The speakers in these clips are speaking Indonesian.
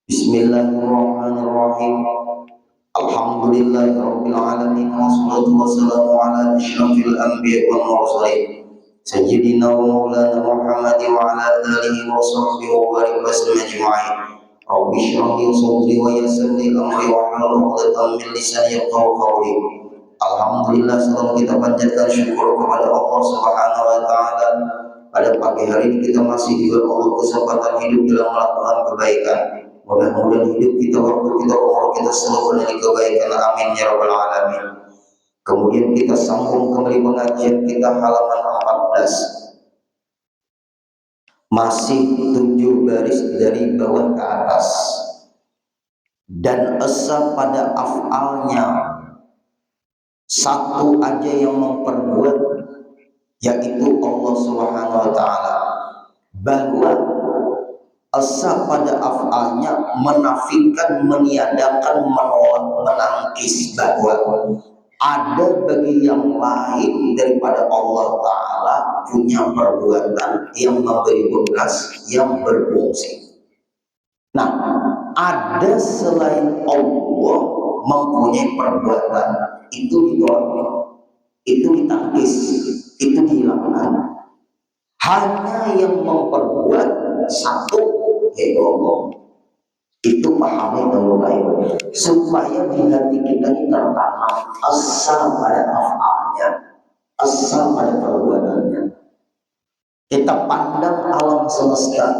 Bismillahirrahmanirrahim. Alhamdulillahirabbil alamin wassalatu wassalamu ala asyrafil anbiya'i wal mursalin sayyidina wa maulana Muhammadin wa ala alihi wa sahbihi wa barik wasallam ajma'in. Rabbi shrah li sadri wa yassir li amri wa hlul 'uqdatam min lisani yafqahu qawli. Alhamdulillah, selalu kita panjatkan syukur kepada Allah Subhanahu wa taala. Pada pagi hari ini kita masih diberi Allah kesempatan hidup dalam melakukan kebaikan. Mudah-mudahan hidup kita, waktu kita, umur kita selalu dari kebaikan. Amin ya rabbal alamin. Kemudian kita sambung kembali pengajian kita halaman 14. Masih 7 baris dari bawah ke atas. Dan esa pada af'alnya satu aja yang memperbuat, yaitu Allah Subhanahu wa taala. Bahwa asa pada af'alnya menafikan, meniadakan, menolak, menangkis bahwa ada bagi yang lain daripada Allah Ta'ala punya perbuatan yang memberi bekas, yang berfungsi. Nah, ada selain Allah mempunyai perbuatan, itu ditolak, itu ditangkis, itu dihilangkan. Hanya yang memperbuat satu, yaitu Allah. Itu pahami baik-baik supaya di hati kita ini tertanam asa pada af'alnya, asa pada perbuatannya. Kita pandang alam semesta,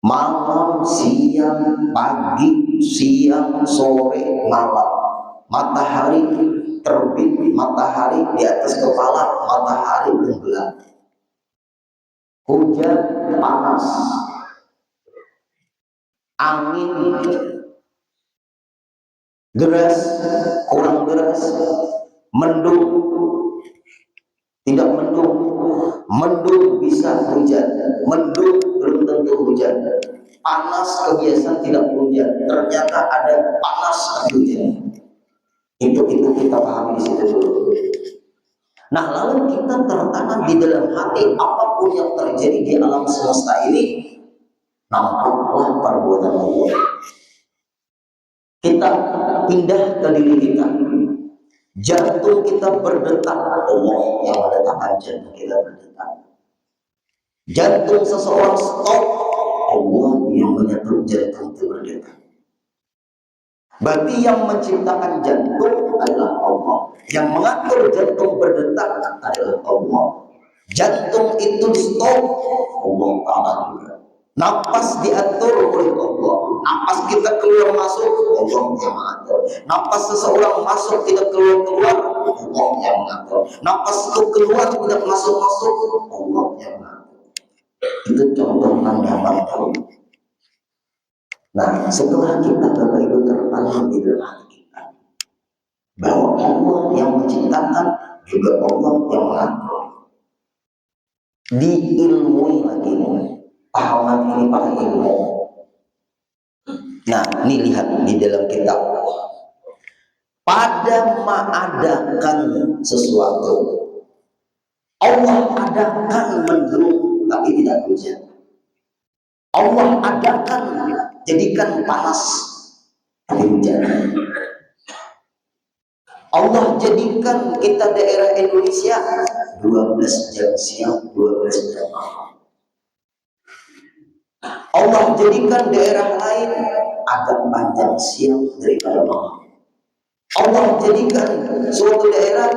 malam, siang, pagi, siang, sore, malam. Matahari terbit, matahari di atas kepala, matahari tenggelam. Hujan, panas, angin, deras, kurang deras, mendung, tidak mendung, mendung bisa hujan, mendung belum tentu hujan, panas kebiasaan tidak hujan, ternyata ada panas hujan. Itu kita pahami di situ dulu. Nah, lalu kita tertanam di dalam hati, apapun yang terjadi di alam semesta ini, nampaklah perbuatan Allah. Kita pindah ke diri kita. Jantung kita berdetak, Allah yang mendetakkan jantung kita berdetak. Jantung seseorang stop, Allah yang mengatur jantung itu berdetak. Berarti yang menciptakan jantung adalah Allah. Yang mengatur jantung berdetak adalah Allah. Jantung itu di stop, Allah Ta'ala juga. Napas diatur oleh Allah. Napas kita keluar masuk, Allah yang mengatur. Napas seseorang masuk tidak keluar, Allah yang mengatur. Napas itu keluar tidak masuk, Allah yang mengatur. Itu contoh yang mantul. Nah, setelah kita Bapak Ibu tertanam di dalam hati kita bahwa Allah yang menciptakan, juga Allah yang mengatur. Diilmui lagi, pahaman ini pakai ilmu. Nah, ini lihat di dalam kitab. Pada mengadakan sesuatu, Allah adakan mendung tapi tidak hujan. Allah adakan jadikan panas tapi hujan. Allah jadikan kita daerah Indonesia 12 jam siang, 12 jam malam. Allah jadikan daerah lain agak panjang siang daripada malam. Allah jadikan suatu daerah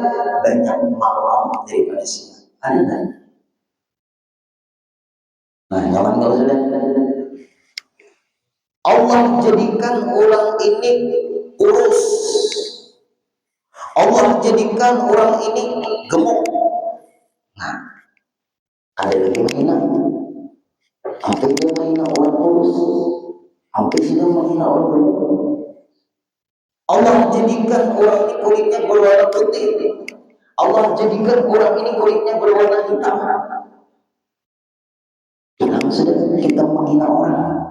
banyak malam daripada siang. Ada nggak? Nah, nyaman kalau sudah. Allah jadikan orang ini kurus. Allah jadikan orang ini gemuk. Nah, ada lagi menghina. Hampir dia menghina orang kurus, hampir dia menghina orang gemuk. Allah jadikan orang ini kulitnya berwarna putih. Allah jadikan orang ini kulitnya berwarna hitam. Jangan sudah kita menghina orang.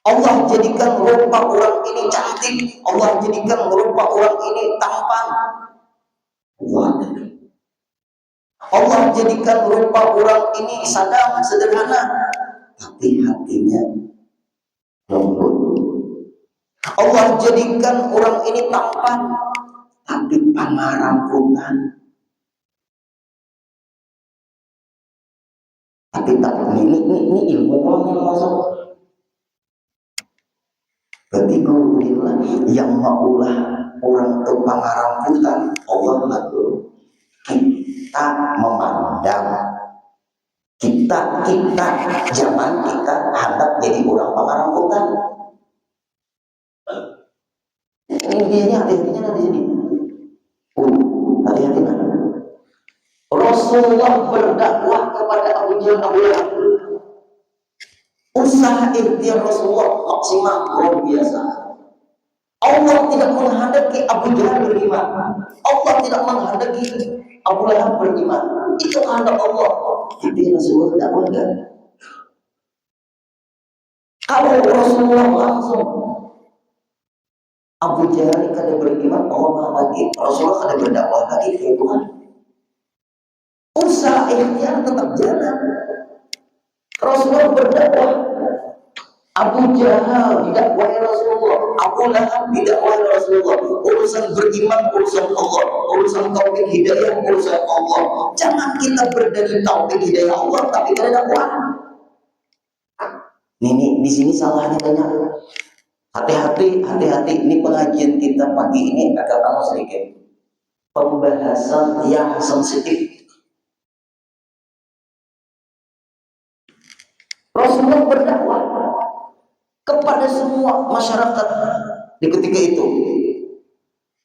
Allah jadikan rupa orang ini cantik. Allah jadikan rupa orang ini tampan. Allah jadikan rupa orang ini sadar, sederhana, tapi hatinya lembut. Allah jadikan orang ini tampan, tapi pangaramputan. Tapi tak ini ilmu orang yang masuk. Ketika inilah yang maulah orang itu pangaramputan, Allah lalu kita memandang kita zaman kita hendak jadi orang pangaramputan. Ini hati-hatinya di sini. Hati-hati nah. Rasulullah berdakwah kepada Abu Jahal, Abu Lahab. Usaha ikhtiar Rasulullah maksimal luar biasa. Allah tidak menghendaki Abu Jahal beriman. Allah tidak menghendaki Abu Lahab beriman. Itu kehendak Allah. Tapi Rasulullah tidak enggak. Kalau Rasulullah langsung Abu Jahal kada beriman, Allah lagi. Rasulullah kada berdakwah lagi ke Tuhan. Usaha ikhtiar tetap jalan. Rasulullah berdakwah. Abu Jahal didakwahi Rasulullah, Abu Lahab didakwahi Rasulullah. Urusan beriman urusan Allah, urusan taufik hidayah urusan Allah. Jangan kita berdalil taufik hidayah Allah tapi tidak dakwah. Ini di sini salahnya banyak. Hati-hati. Ini pengajian kita pagi ini agak lama sedikit. Pembahasan yang sensitif. Rasulullah berdakwah kepada semua masyarakat di ketika itu.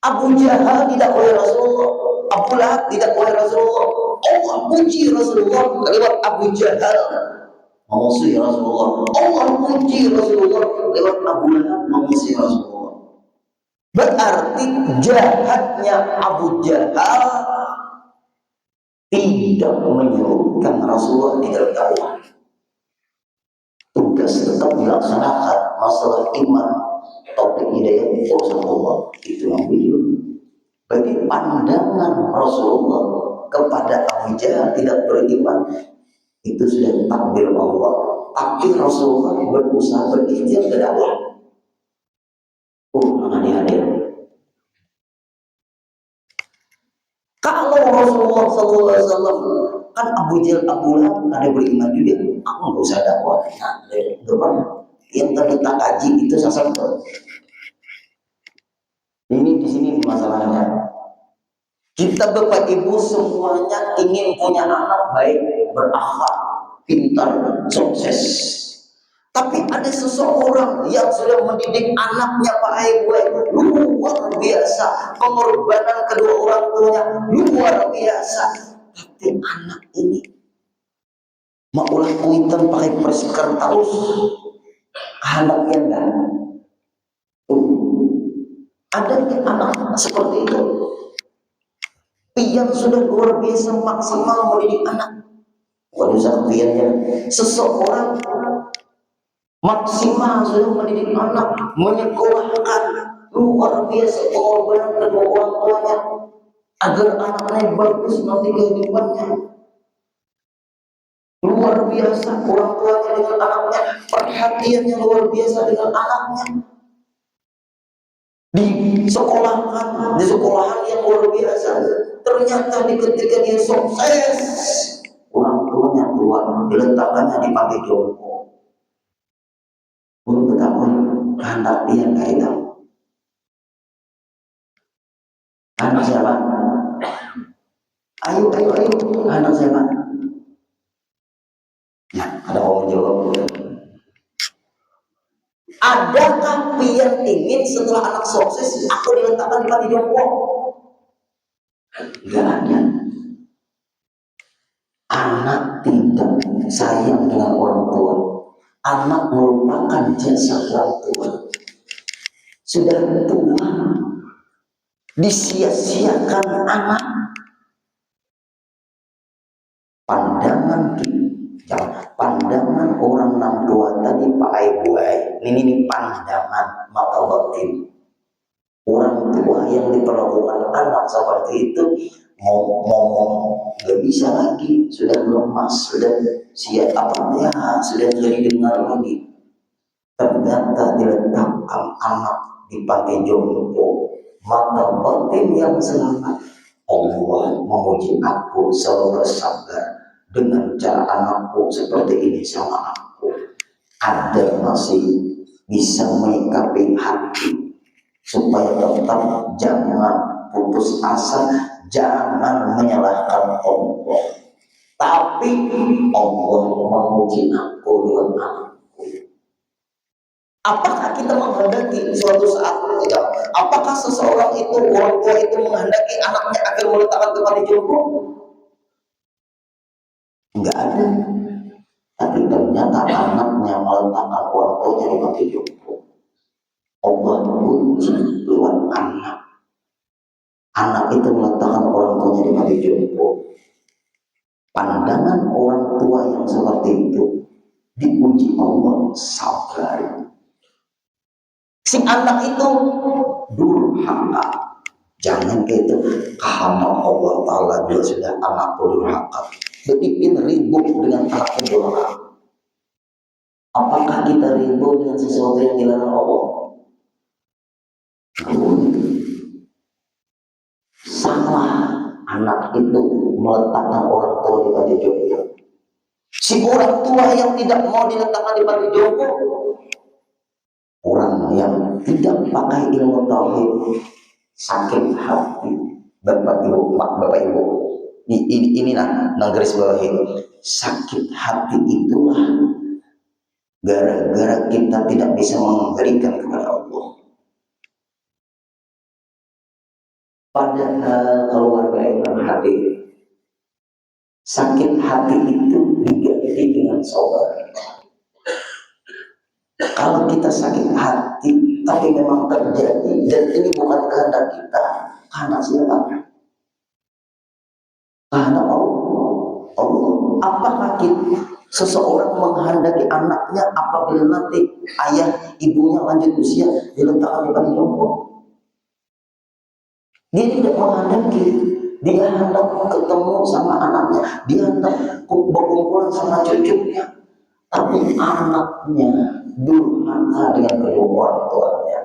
Abu Jahal didakwahi Rasulullah, Abu Lahab didakwahi Rasulullah. Allah puji Rasulullah lewat Abu Jahal memusuhi Rasulullah. Allah puji Rasulullah lewat Abu Lahab memusuhi Rasulullah. Berarti jahatnya Abu Jahal tidak menyurutkan Rasulullah di dalam dakwah. Tugas tetap dilaksanakan. Masalah iman, taufik hidayah urusan Allah, itu yang beliau. Bagi pandangan Rasulullah kepada Abu Jahal tidak beriman, itu sudah takdir Allah. Tapi Rasulullah berusaha berikhtiar ke dakwah. Adik-adik. Kalau Rasulullah SAW kan Abu Jahal, Abu Lahab ada beriman juga, aku nggak usah dakwah. Nah, depan yang tadi tak kaji itu sasar. Ini di sini masalahnya. Kita Bapak Ibu semuanya ingin punya anak baik, berakhlak, pintar, sukses. Tapi ada seseorang yang sudah mendidik anaknya Pak Ibu luar biasa, pengorbanan kedua orang tuanya luar biasa. Tapi anak ini maulah kuitan pakai persikar terus, anaknya enggak. Ada anak seperti itu yang sudah luar biasa maksimal mendidik anak. Waduh saktiannya seseorang maksimal sudah mendidik anak, menyekolahkan, luar biasa pengorbanan kedua orang tuanya agar anaknya bagus nanti kehidupannya. Luar biasa orang tuanya dengan anaknya, perhatiannya luar biasa dengan anaknya. Di sekolahan yang luar biasa. Ternyata di ketika dia sukses, orang tuanya tua, diletakkannya di pantai jompo. Belum ketahuan anak dia kayak itu. Anak siapa? Ayo, anak siapa? Ya, ada orang jawab. Adakah pian ingin setelah anak sukses aku diletakkan di panti jompo? Enggak ada. Anak tidak sayang dengan orang tua. Anak merupakan jasa orang tua. Sudah tua, disia-siakan anak. Pandangan orang enam tua tadi Pak Ibu, ini pandangan mata batin. Orang tua yang diperlakukan anak seperti itu ngomong nggak bisa lagi, sudah lemas, sudah siap sudah jadi dengar lagi. ternyata diletakkan anak di panti jompo, maka batin yang selamat Allah memuji aku selalu bersabar dengan cara anakku seperti ini sama aku, ada masih bisa menyikapi hati supaya tetap jangan putus asa, jangan menyalahkan Allah, tapi Allah memuji aku dengan anakku. Apakah kita menghendaki suatu saat apakah seseorang itu, orang tua itu menghendaki anaknya agar meletakkan tempat di jompo? Enggak ada. Tapi ternyata anaknya meletakkan orang tuanya di panti jompo. Allah puji lewat anak. Anak itu meletakkan orang tuanya di panti jompo. Pandangan orang tua yang seperti itu dipuji Allah sabar. Si anak itu durhaka. Jangan gitu, karena Allah Ta'ala dia sudah anak durhaka. Bikin ribut dengan anak durhaka. Apakah kita ribut dengan sesuatu yang dilarang Allah? Salah anak itu meletakkan orang tua di panti jompo. Si orang tua yang tidak mau diletakkan di panti jompo, orang yang tidak pakai ilmu tauhid, sakit hati. Bapak ibu, ini garis bawahi, sakit hati itulah gara-gara kita tidak bisa memberikan kepada Allah. Padahal keluarga yang hadir, sakit hati itu diganti dengan sabar. Kalau kita sakit hati tapi memang terjadi dan ini bukan kehendak kita, karena siapa? Karena Allah. Apakah kita seseorang menghendaki anaknya apabila nanti ayah ibunya lanjut usia diletakkan di panti jompo? Dia tidak menghendaki. Dia hendak ketemu sama anaknya, dia hendak berkumpul sama cucunya, tapi anaknya durhaka dengan kedua orang tuanya.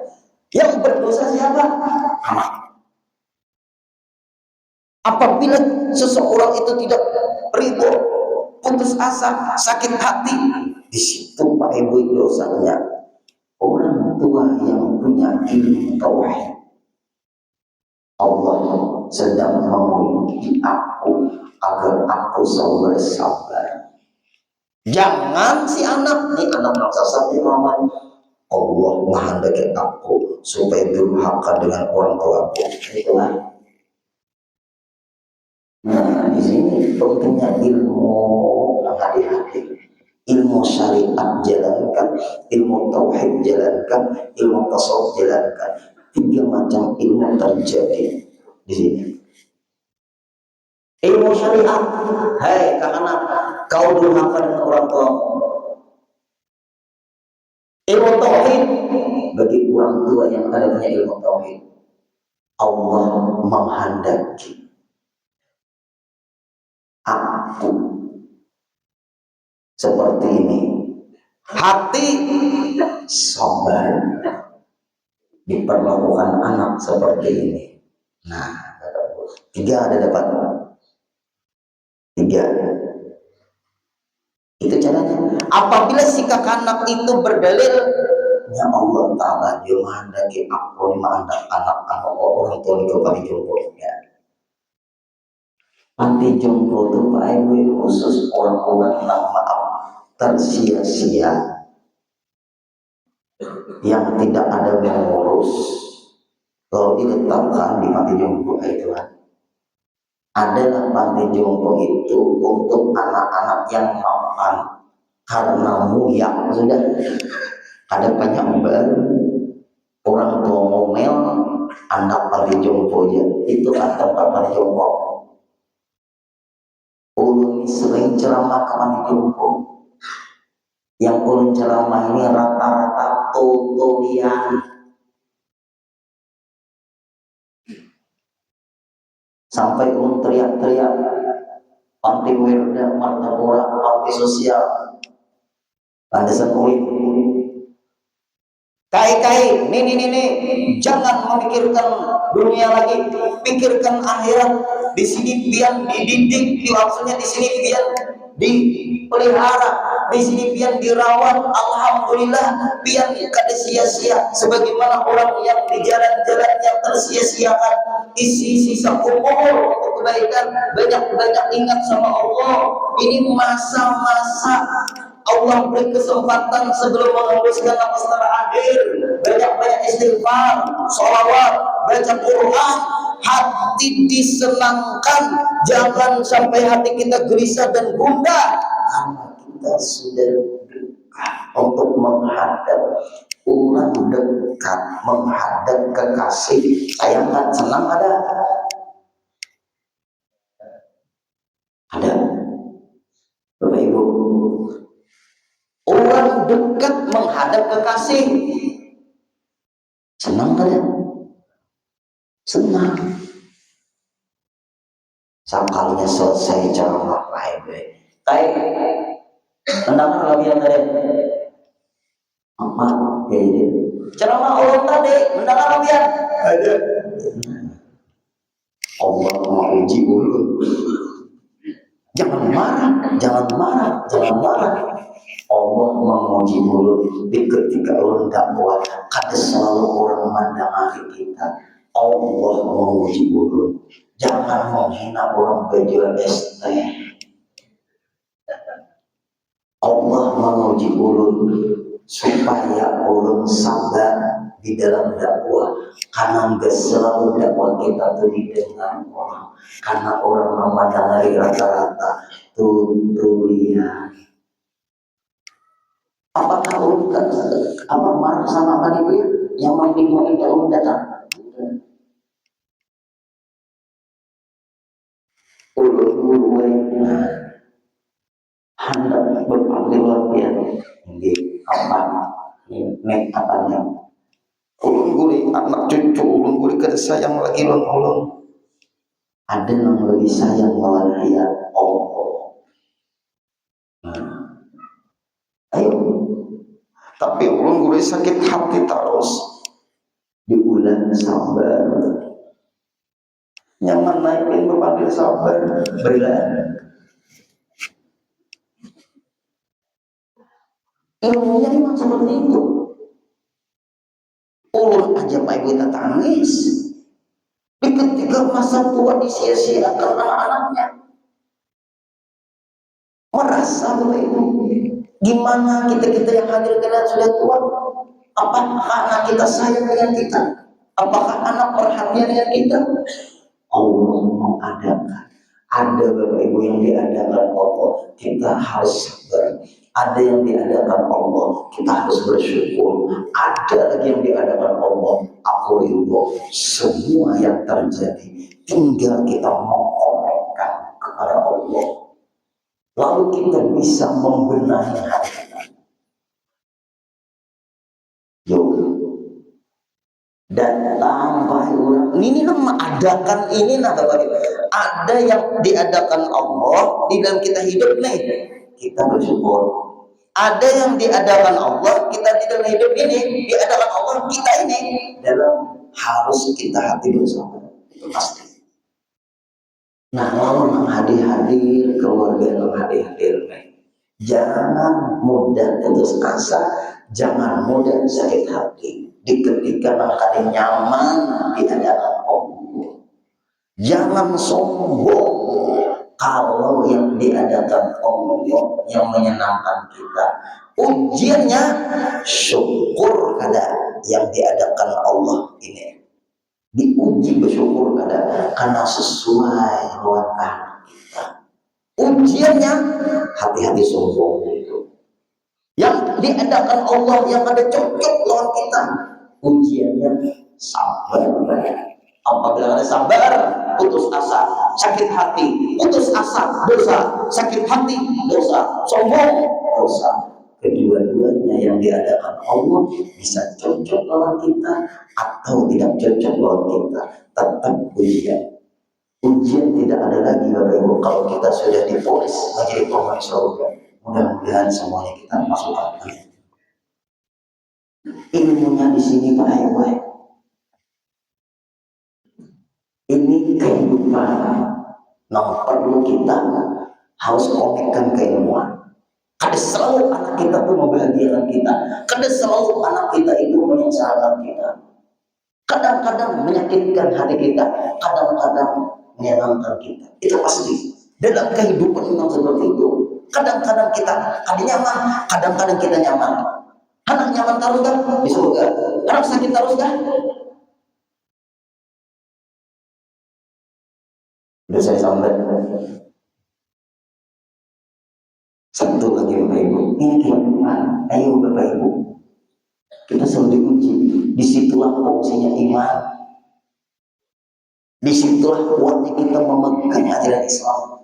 Yang berdosa siapa? Anak. Apabila seseorang itu tidak ridho, putus asa, sakit hati, di situ Pak Ibu dosanya orang tua yang punya ilmu tauhid. Allah sedang menguji aku agar aku selalu bersabar. Jangan si anak, ini anak bangsa satu mama, Allah menghendaki aku supaya durhaka dengan orang tuaku. Itulah. Nah, di sini pentingnya ilmu hati-hati, ilmu syariat jalankan, ilmu tauhid jalankan, ilmu tasawuf jalankan. 3 macam ilmu terjadi di sini. Ilmu syariat, hai karena kau durhaka dengan orang tua. Ilmu tauhid, bagi orang tua yang ada punya ilmu tauhid, Allah menghendaki aku seperti ini, hati sabar diperlakukan anak seperti ini. Nah, 3 ada dapat 3. Itu caranya. Apabila sikap anak itu berdalil, ya Allah Ta'ala dia menghendaki aku anak orang tua di panti jompo. Ya. Panti jompo itu Pak Ibu khusus orang-orang yang maaf tersia-sia, yang tidak ada mengurus. Kalau diletakkan di panti jompo itu adalah panti jompo itu untuk anak-anak yang mapan karena muyak sudah ada penyambar orang tua ngomel, anak panti jompo aja itu kan tempat panti jompo. Ulun sering ceramah ke panti jompo, yang ulun ceramah ini rata-rata tutulian. Sampai ulun teriak-teriak panti wirda, martapura, panti sosial, landasan UIN. Kai-kai, nih, jangan memikirkan dunia lagi, pikirkan akhirat. Di sini biar dididik, maksudnya di sini biar dipelihara, di sini biar dirawat. Alhamdulillah, biar kada sia-sia. Sebagaimana orang yang di jalan-jalan yang tersia-siakan, isi sisa umur untuk kebaikan, banyak-banyak ingat sama Allah. Ini masa-masa Allah beri kesempatan sebelum menghembuskan nafas terakhir, banyak-banyak istighfar, sholawat, baca Quran, hati disenangkan. Jangan sampai hati kita gelisah dan gundah karena kita sudah dekat untuk menghadap orang dekat, menghadap kekasih. Sayang kan, senang ada Bapak Ibu. Orang dekat menghadap kekasih, senang kan ya? Senang. Sekalinya selesai ceramah kayak mendengar lagi yang tadi apa kayak ceramah orang tadi mendengar lagi ada Allah mau uji ulun. Jangan marah. Allah menguji mulut di ketika ulun dakwah. Kada selalu orang mendengar kita. Allah menguji mulut. Jangan menghina orang berjual ST. Allah menguji mulut supaya ulun sabar di dalam dakwah. Karena enggak selalu dakwah kita tuh didengar orang. Karena orang memandang rata-rata tulian. Apakah ulun apa marah sama panitia yang membimbing ulun datang? Ulun hendak berpanggilan di apa? Nek apanya? Ulun guli anak cucu ulun guli kada sayang lagi ulun. Ada yang lebih sayang lawan dia Allah. Ayo. Tapi ulun guli sakit hati terus. Diulang sabar. Nyaman naikin berpanggil sabar. Berilah. Ilmunya memang seperti itu. Ulun aja Pak Ibu tak tangis. Di ketika masa tua disia-siakan anak-anaknya. Merasa Bapak Ibu, gimana kita yang hadir kalian sudah tua? Apakah anak kita sayang dengan kita? Apakah anak perhatian dengan kita? Allah mengadakan. Ada Bapak Ibu yang diadakan Allah, kita harus sabar. Ada yang diadakan Allah, kita harus bersyukur. Ada lagi yang diadakan Allah, aku ridho. Semua yang terjadi tinggal kita mengorekkan kepada Allah. Lalu kita bisa membenahi hati kita. Datang wahai orang, ini mengadakan ini Bapak Ibu. Ada yang diadakan Allah di dalam kita hidup nih, kita bersyukur. Ada yang diadakan Allah kita di dalam hidup ini, diadakan Allah kita ini dalam harus kita hati bersama. Itu pasti. Nah, lalu menghadir keluarga menghadir. Jangan mudah putus asa, jangan mudah sakit hati. Di ketika mengkali nyaman di hadapan Allah. Jangan sombong kalau yang diadakan Allah yang menyenangkan kita. Ujiannya syukur kada yang diadakan Allah ini. Diuji bersyukur kada karena sesuai wantah kita. Ujiannya hati-hati sombong itu. Yang diadakan Allah yang ada cocok lawan kita. Ujiannya sabar. Apabila ada sabar, putus asa, sakit hati, putus asa, dosa, sakit hati, dosa, sombong, dosa. Kedua-duanya yang diadakan Allah bisa cocok lawan kita atau tidak cocok lawan kita. Tetap ujian. Ujian tidak ada lagi Bapak Ibu kalau kita sudah diponis menjadi penghuni surga. Mudah-mudahan semuanya kita masuk. Ilmunya di sini baik-baik. Ini kehidupan yang perlu kita harus komitmen keilmuan. Kada selalu anak kita tuh membahagiakan kita. Kada selalu anak kita itu menyengsarakan kita. Kadang-kadang menyakitkan hati kita, kadang-kadang menyenangkan kita. Itu pasti. Dalam kehidupan memang seperti itu. Kadang-kadang kita kada nyaman, kadang-kadang kita nyaman. Anak nyaman terus kan di surga. Anak sakit terus kan. Udah saya sampaikan. Satu lagi Bapak Ibu, ini kehidupan. Ayo Bapak Ibu, kita selalu diuji. Disitulah fungsinya iman. Disitulah kuatnya kita memegang ajaran Islam.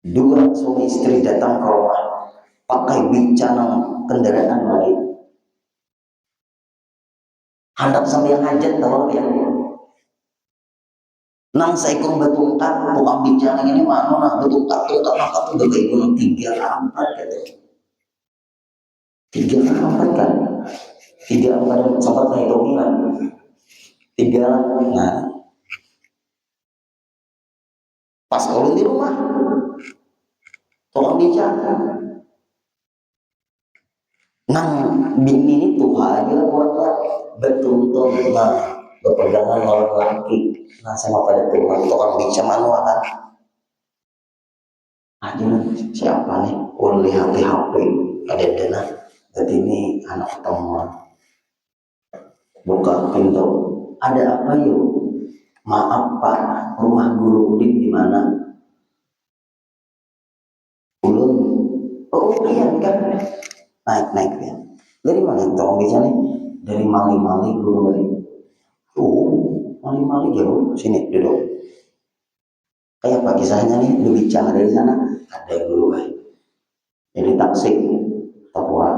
Dua suami istri datang ke rumah, pakai bincang kendaraan lagi. Hendak sampai yang hajat tahu ya. Nang seekor betungkat, tukang bincang ini mana nah betungkat maka tuh Bapak Ibu nang 3 4 gitu. 3 4 kan. 3 4 sempat saya hitungin kan. 3 nah. Pas ulun di rumah, tukang bincang. Nang bini ini tuh aja orang betul-betul nah berpegangan lawan laki. Nah sama pada Tuhan tukang bincang manual kan. Aduh siapa nih? Uli HP ada dana. Jadi ini anak teman. Buka pintu. Ada apa yuk? Maaf Pak, rumah guru Udin di mana? Ulun. Oh iya kan? Naik ya. Dari mana tukang bincang nih? Dari Mali guru Udin. Oh, Mali jauh sini duduk. Kayak apa kisahnya nih? Lu bicara dari sana ada guru Udin. Jadi taksi Papua.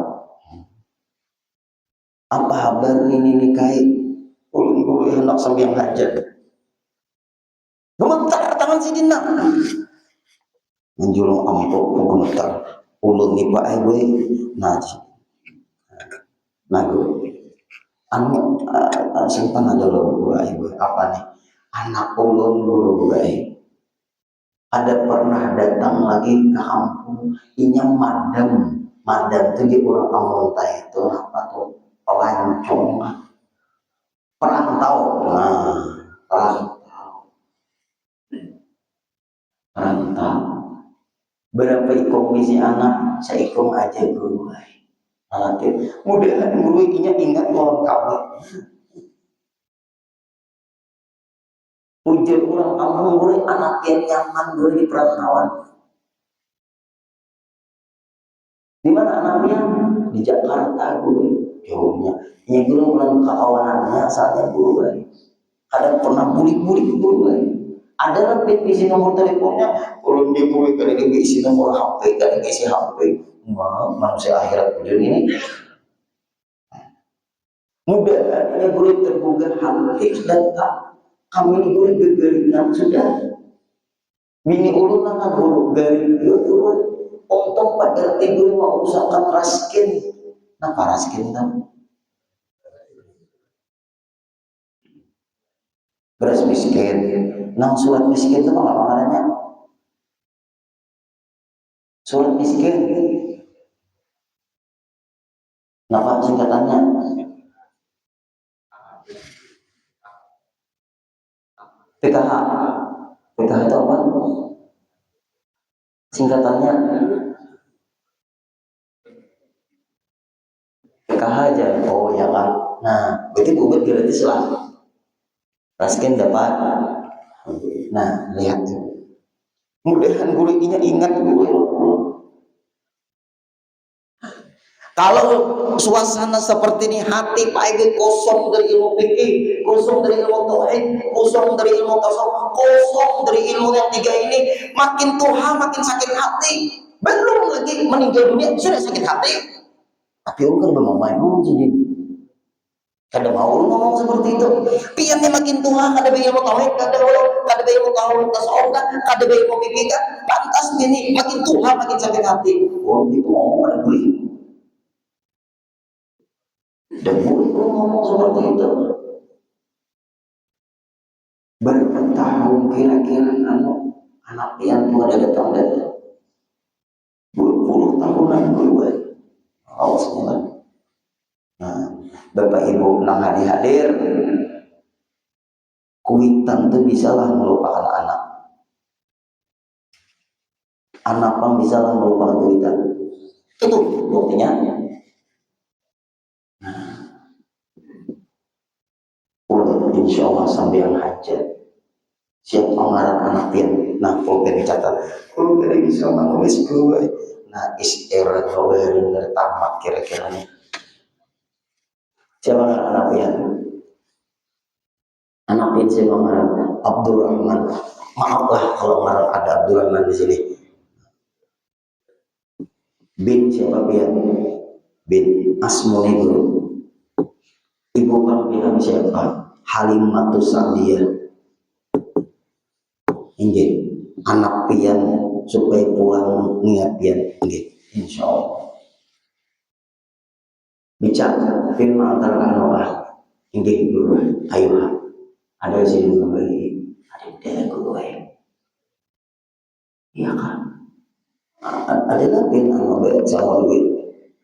Apa kabar ini kayak ulun hendak sambil hajat. Gemetar tangan si Dina. Menjulung ampuk gemetar. Ulun ni Pak gue naji. Nah gue anu simpan ada lo gue apa nih? Anak ulun guru gue. Ada pernah datang lagi ke kampung, inya madam itu di orang Amunta itu apa tuh pelancong, perantau, perantau. Berapa ikut misi anak, saya ikut aja guru. Mudah guru inya ingat orang kami. Ujar orang kampung gue anak yang nyaman gue di perantauan. Di mana anaknya? Di Jakarta gue. Jauhnya. Ini gue bilang kawanannya asalnya gue. Ada pernah bulik-bulik gue. Ada lebih isi nomor teleponnya. Kalau dia gue kadang isi nomor HP, kadang isi HP. Manusia akhirat dunia ini. Mudah ya gue tergugah hati datang. Kami gue gegeringan sudah. Bini ulun nang guru garing gue. Untung pada tidur mau usahakan raskin. Napa raskin tam? Beras miskin. Nang surat miskin itu apa namanya? Surat miskin. Napa singkatannya? PKH. PKH itu apa? Singkatannya PKH aja. Oh ya kan. Nah, berarti bubat gratis lah. Raskin dapat. Nah, lihat tuh. Mudahan gurunya ingat guru. Kalau suasana seperti ini hati Pak Ibu kosong dari ilmu fikih, kosong dari ilmu tauhid, kosong dari ilmu tasawuf, kosong dari ilmu yang 3 ini, makin tua makin sakit hati. Belum lagi meninggal dunia sudah sakit hati. Tapi orang kan mau main jadi. Kada mau ngomong seperti itu. Piannya makin tua, kada bayi ilmu tauhid, kada bayi ilmu tasawuf, kada bayi ilmu fikih, pantas ini makin tua makin sakit hati. Orang itu ngomong ada beli. Dan boleh ngomong seperti itu. Berapa tahun kira-kira anak yang tua ada datang dari 20 tahunan gue. Awasnya lah. Nah, Bapak Ibu nang hadir, kuitan tuh bisalah melupakan anak. Anak pun bisalah melupakan kuitan. Itu buktinya. Insya Allah sampai yang hajat. Siapa ngarang anak pian? Nah, pulpen dicatat. Pulpen bisa menulis gue. Nah, era kawin tamat kira-kira nih. Siapa ngarang anak pian? Anak pian siapa ngarang? Abdurrahman. Maaflah kalau ngarang ada Abdurrahman di sini. Bin siapa pian? Bin Asmoni dulu. Ibu kan bilang siapa? Halimatus Sa'diyah. Ini anak pian supaya pulang ingat pian. Ini insya Allah. Bicara film antara kanoah. Ini guru. Ayo ada sini guru. Ada guru. Iya kan? Ada lagi nama baik sama duit.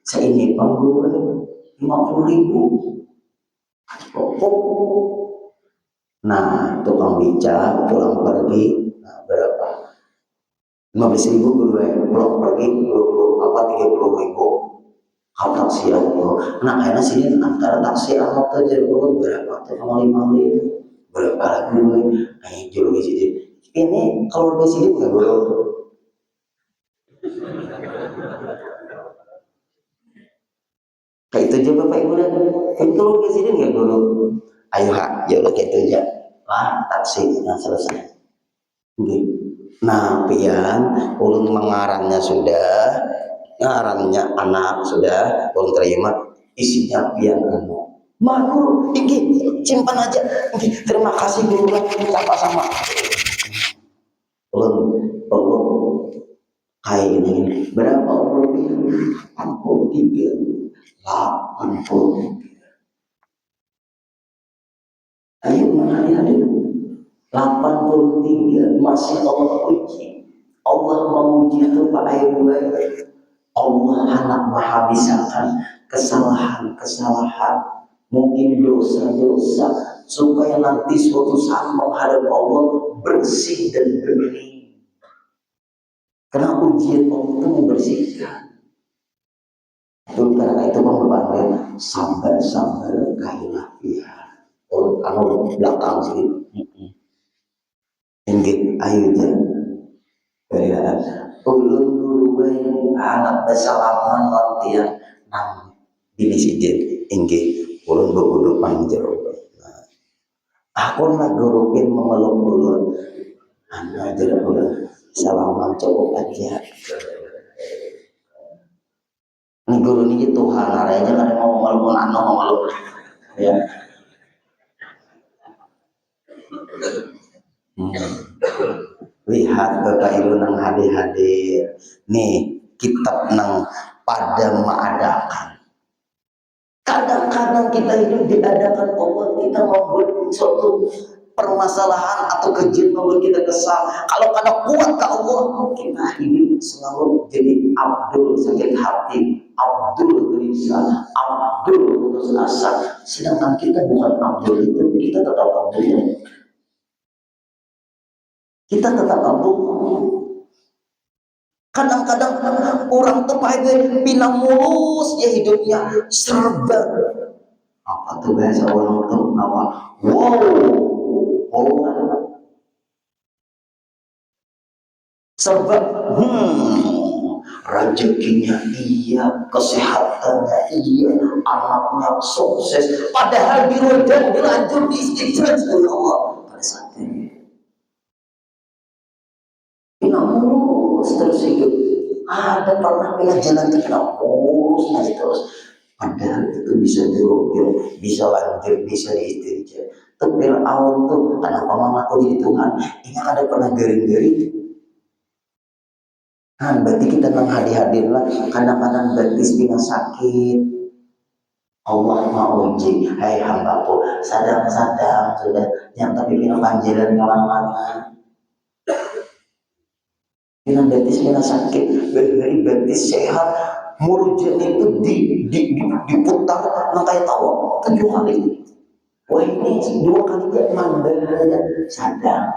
Saya ini panggung 50.000. Nah, tukang bicara pulang pergi, nah, berapa? 15.000 gue pulang pergi 30.000. Kalau taksi aku, nah kayaknya sini antara taksi aku aja gue berapa? Sama 5.000. Berapa lagi gue? Nah, jual di sini. Ini kalau di sini nggak gue? Kayak itu aja Bapak Ibu dan itu di sini nggak dulu. Ayo ya udah kayak itu aja. Wah, taksi, nah selesai. Nah, pian, ulun mengarangnya sudah, ngarannya anak sudah, ulun terima, isinya pian anu. Guru, ini simpan aja. Terima kasih guru kan sama-sama. Ulun perlu kayak ini. Berapa umurnya? 83. 80. Ayo mana ada 83 masih Allah uji. Allah menguji itu Pak Ibu. Allah anak maha bisakan kesalahan mungkin dosa-dosa supaya nanti suatu saat menghadap Allah bersih dan bening. Karena ujian Allah itu membersihkan. Karena itu membebankan sabar kailah ya. Kalau belakang sih, enggak ayo jangan. Ulun guru anak besalaman latihan nang ini sidin enggak ulun berudu panjang. Aku nak gurupin memeluk ulun. Anda aja udah salaman cukup aja. Ini guru ini Tuhan arahnya kan mau memeluk anak mau memeluk ya. Lihat Bapak Ibu nang hadir nih kitab nang pada mengadakan. Kadang-kadang kita hidup diadakan Allah, kita membuat suatu permasalahan atau kejadian membuat kita kesal. Kalau kada kuat ke Allah, kita hidup selalu jadi Abdul sakit hati, Abdul gelisah, Abdul putus asa. Sedangkan kita bukan Abdul itu, kita tetap Abdul. Kita tetap Abdul. Kadang-kadang orang tuh pakai pinang mulus ya hidupnya serba. Apa tuh bahasa orang tuh apa? Wow, serba. Rezekinya iya, kesehatannya iya, anaknya sukses. Padahal dirodan dilanjut di istirahat oleh Allah pada saat ini. Pinang mulus terus hidup. Ada pernah pilih jalan terkenal mulus masih terus. Padahal itu bisa dirubah, bisa lanjut, bisa diistirahat. Tapi Fir'aun tuh kenapa mengaku jadi Tuhan? Ini ada pernah garing-garing. Nah, berarti kita nang hadir lah. Kadang-kadang betis bina sakit. Allah mau uji, hai hambaku, sadang-sadang sudah, yang tapi pindah panjiran kemana-mana. Pindah betis, pindah sakit, dari betis sehat, murjen itu diputar, nangkai tahu, 7 kali. Wah ini 2 kali dia mandang saja, sadang.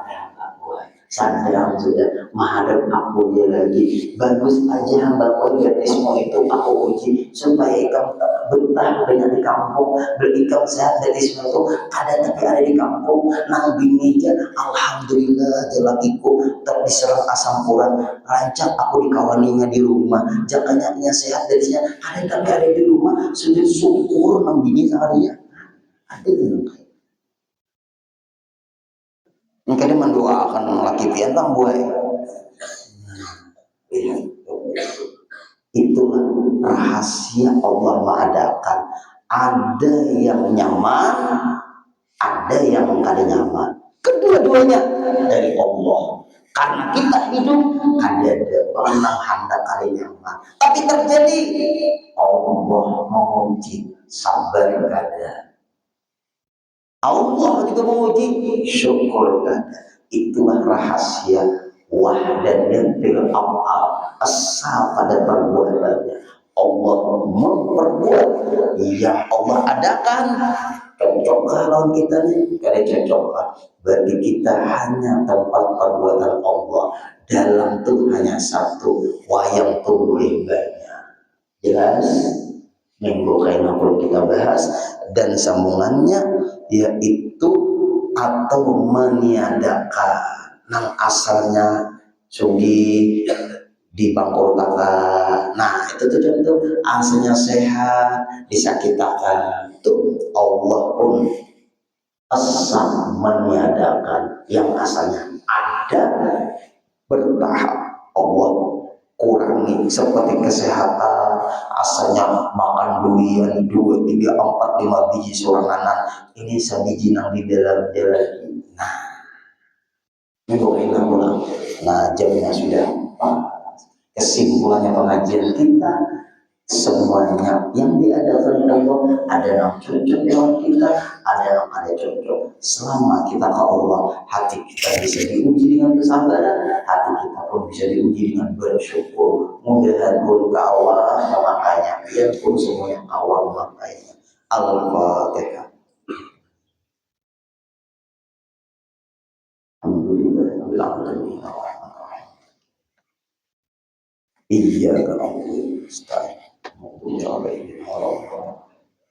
Sadang sudah menghadap aku ya lagi. Bagus aja hamba betismu itu aku uji supaya ikam betah dengan di kampung, berikam sehat betismu itu ada tapi ada di kampung. Nang bini aja, alhamdulillah jelakiku tak diserang asam urat, rancak aku dikawaninya di rumah. Jangannya sehat betisnya ada tapi ada di rumah, sudah syukur nang bini seharinya. Ada mungkin dia mendoakan laki piantang buai. Itulah rahasia Allah mengadakan. Ada yang nyaman, ada yang kada nyaman. Kedua-duanya dari Allah. Karena kita hidup ada pernah hendak kali nyaman, tapi terjadi Allah menguji sabar kada. Allah juga menguji syukur kada. Itulah rahasia wahdaniyah fil af'al, asal pada perbuatannya. Allah memperbuat yang Allah adakan. Cocokkah lawan kita nih? Kada cocokkah? Berarti kita hanya tempat perbuatan Allah. Dalam itu hanya satu, wayang tunggu banyak. Jelas? Minggu kayaknya perlu kita bahas, dan sambungannya yaitu atau meniadakan nang asalnya sugi di bangkutakan. Nah itu tuh contoh asalnya sehat disakitakan, itu Allah pun asal meniadakan yang asalnya ada bertahap. Allah kurangi seperti kesehatan, asalnya makan durian 2, 3, 4, 5 biji soranganan, ini sebiji nang di dalam lagi. Nah ini bolehlah pulang. Nah jamnya sudah kesimpulannya pengajian kita, semuanya yang diadakan Allah ada yang cocok dengan kita, ada yang ada cocok. Selama kita ke Allah, hati kita bisa diuji dengan kesabaran, hati kita pun bisa diuji dengan bersyukur. Mudah-mudahan pun ke Allah memakainya, biarpun semua yang awal memakainya. Al-Fatihah. Alhamdulillah. Iyyaka na'budu wa nasta'in.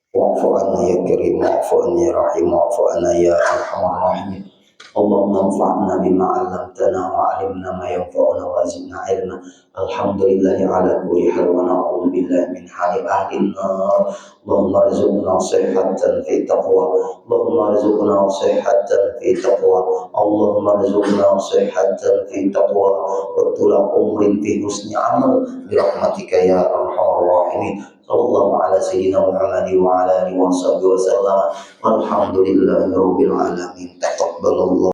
واعف عنا يا كريم، واعف عنا يا رحيم، واعف عنا يا ارحم الراحمين. اللهم انفعنا بما علمتنا وعلمنا ما ينفعنا وزدنا علما. الحمد لله على كل حال ونعوذ بالله من حال اهل النار. اللهم ارزقنا صحة في تقوى، اللهم ارزقنا صحة في تقوى، اللهم ارزقنا صحة في تقوى وطول عمر في حسن عمل برحمتك يا ارحم الراحمين. صلى الله على سيدنا محمد وعلى آله وصحبه وسلم والحمد لله رب العالمين. تقبل الله.